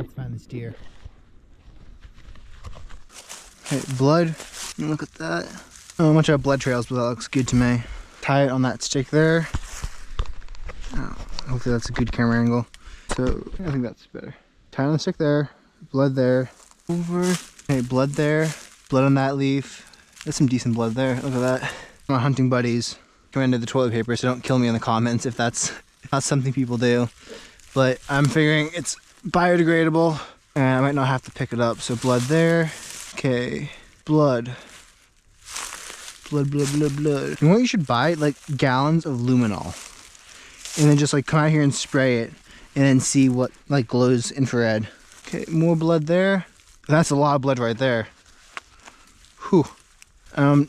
Let's find this deer. Okay, blood. Look at that. Oh, a bunch of blood trails, but that looks good to me. Tie it on that stick there. Oh, hopefully that's a good camera angle. So I think that's better. Tie on the stick there. Blood there. Over. Okay, blood there. Blood on that leaf. That's some decent blood there. Look at that. My hunting buddies recommended the toilet paper, so don't kill me in the comments if that's not something people do. But I'm figuring it's biodegradable and I might not have to pick it up. So blood there. Okay. Blood. Blood, blood, blood, blood. You know what you should buy? Like gallons of luminol. And then just like come out here and spray it and then see what like glows infrared. Okay, more blood there. That's a lot of blood right there. Whew. I'm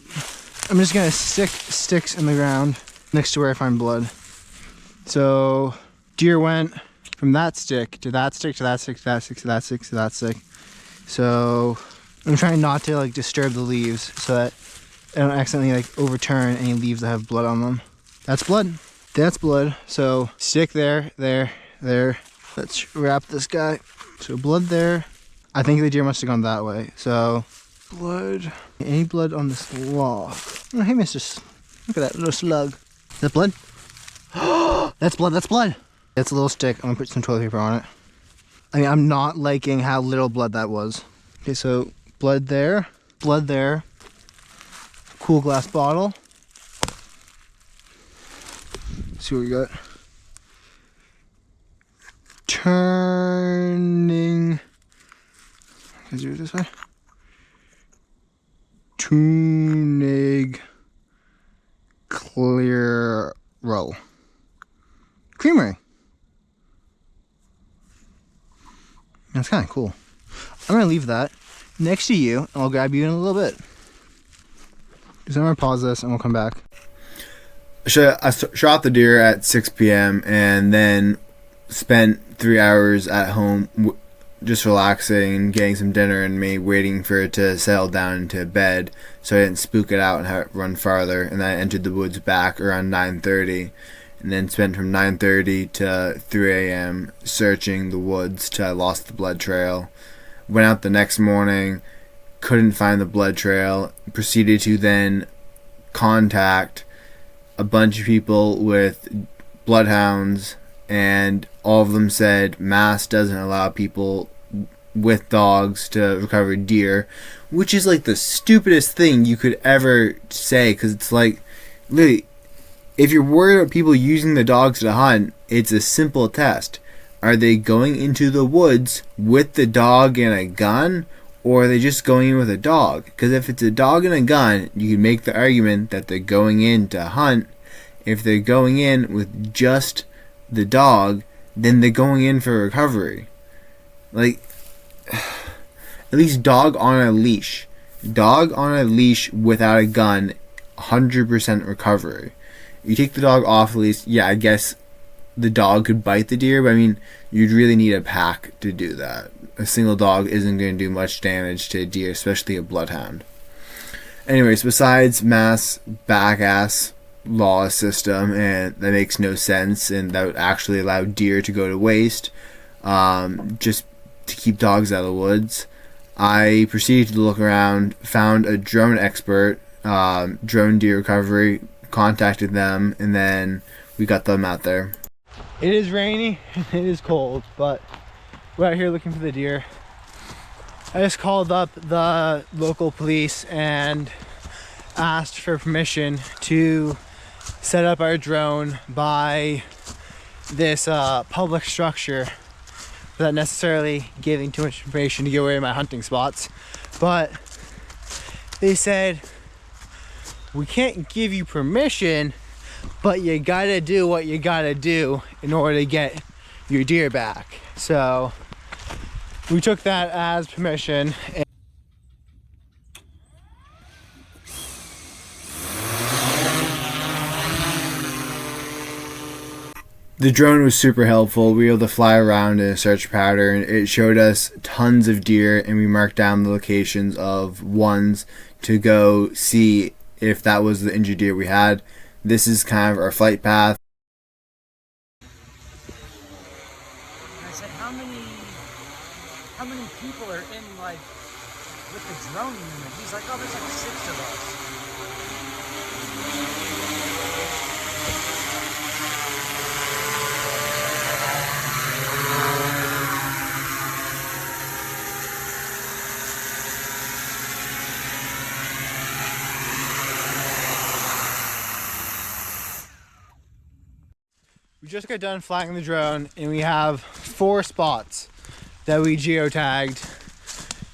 just gonna stick sticks in the ground next to where I find blood. So deer went from that stick to that stick to that stick to that stick to that stick to that stick. So I'm trying not to like disturb the leaves so that I don't accidentally like overturn any leaves that have blood on them. That's blood. That's blood. So stick there, there, there. Let's wrap this guy. So blood there. I think the deer must have gone that way. So blood. Any blood on this log? Oh, hey, mister. Look at that little slug. Is that blood? That's blood. That's blood. That's a little stick. I'm gonna put some toilet paper on it. I mean, I'm not liking how little blood that was. Okay, so blood there. Blood there. Cool glass bottle. Let's see what we got. Turning. Can I do it this way? Tunig Clear Roll. Creamery. That's kind of cool. I'm going to leave that next to you, and I'll grab you in a little bit. So I'm going to pause this, and we'll come back. I shot the deer at 6 p.m. and then spent 3 hours at home just relaxing and getting some dinner in me, waiting for it to settle down into bed so I didn't spook it out and have it run farther. And then I entered the woods back around 9:30 and then spent from 9:30 to 3 a.m. searching the woods till I lost the blood trail. Went out the next morning, couldn't find the blood trail, proceeded to then contact a bunch of people with bloodhounds, and all of them said Mass doesn't allow people with dogs to recover deer, which is like the stupidest thing you could ever say, because it's like, literally, if you're worried about people using the dogs to hunt, it's a simple test. Are they going into the woods with the dog and a gun, or are they just going in with a dog? Because if it's a dog and a gun, you can make the argument that they're going in to hunt. If they're going in with just the dog, then they're going in for recovery. Like, at least dog on a leash. Dog on a leash without a gun, 100% recovery. You take the dog off the leash, yeah, I guess the dog could bite the deer, but I mean, you'd really need a pack to do that. A single dog isn't going to do much damage to a deer, especially a bloodhound. Anyways, besides Mass back-ass law system, and that makes no sense, and that would actually allow deer to go to waste, just to keep dogs out of the woods, I proceeded to look around, found a drone expert, drone deer recovery, contacted them, and then we got them out there. It is rainy and it is cold, but we're out here looking for the deer. I just called up the local police and asked for permission to set up our drone by this public structure without necessarily giving too much information to give away my hunting spots. But they said, we can't give you permission, but you gotta do what you gotta do in order to get your deer back. So we took that as permission. The drone was super helpful. We were able to fly around in a search pattern. It showed us tons of deer, and we marked down the locations of ones to go see if that was the injured deer we had. This is kind of our flight path. I said, how many how many people are in, like, with the drone unit. He's like, oh, there's like 6 of us. We just got done flying the drone and we have 4 spots that we geotagged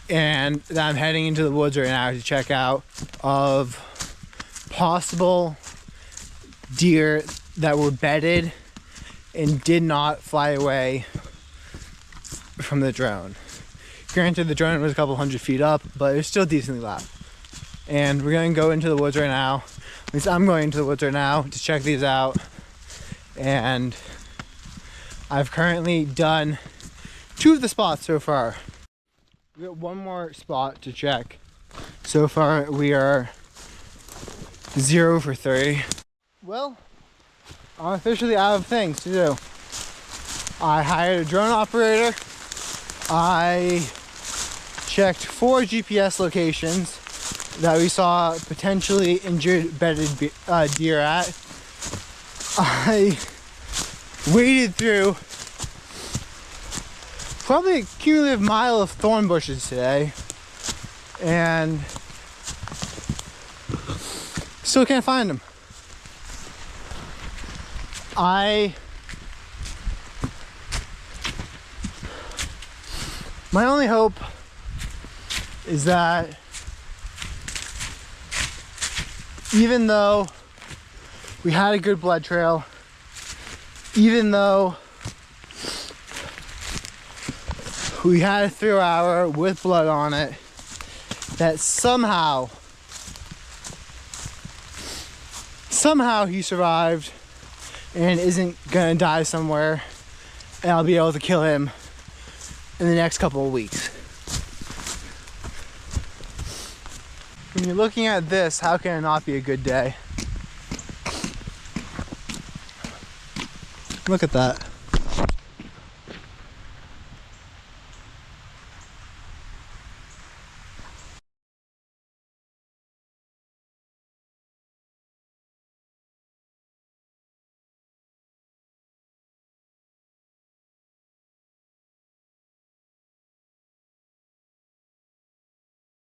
and that I'm heading into the woods right now to check out of possible deer that were bedded and did not fly away from the drone. Granted, the drone was a couple hundred feet up, but it was still decently loud. And we're gonna go into the woods right now. At least I'm going into the woods right now to check these out. And I've currently done 2 of the spots so far. We got 1 more spot to check. So far we are 0 for 3. Well, I'm officially out of things to do. I hired a drone operator. I checked 4 GPS locations that we saw potentially injured bedded deer at. I waded through probably a cumulative mile of thorn bushes today and still can't find them. My only hope is that even though we had a good blood trail, even though we had a throw-hour with blood on it, that somehow he survived and isn't gonna die somewhere, and I'll be able to kill him in the next couple of weeks. When you're looking at this, how can it not be a good day? Look at that.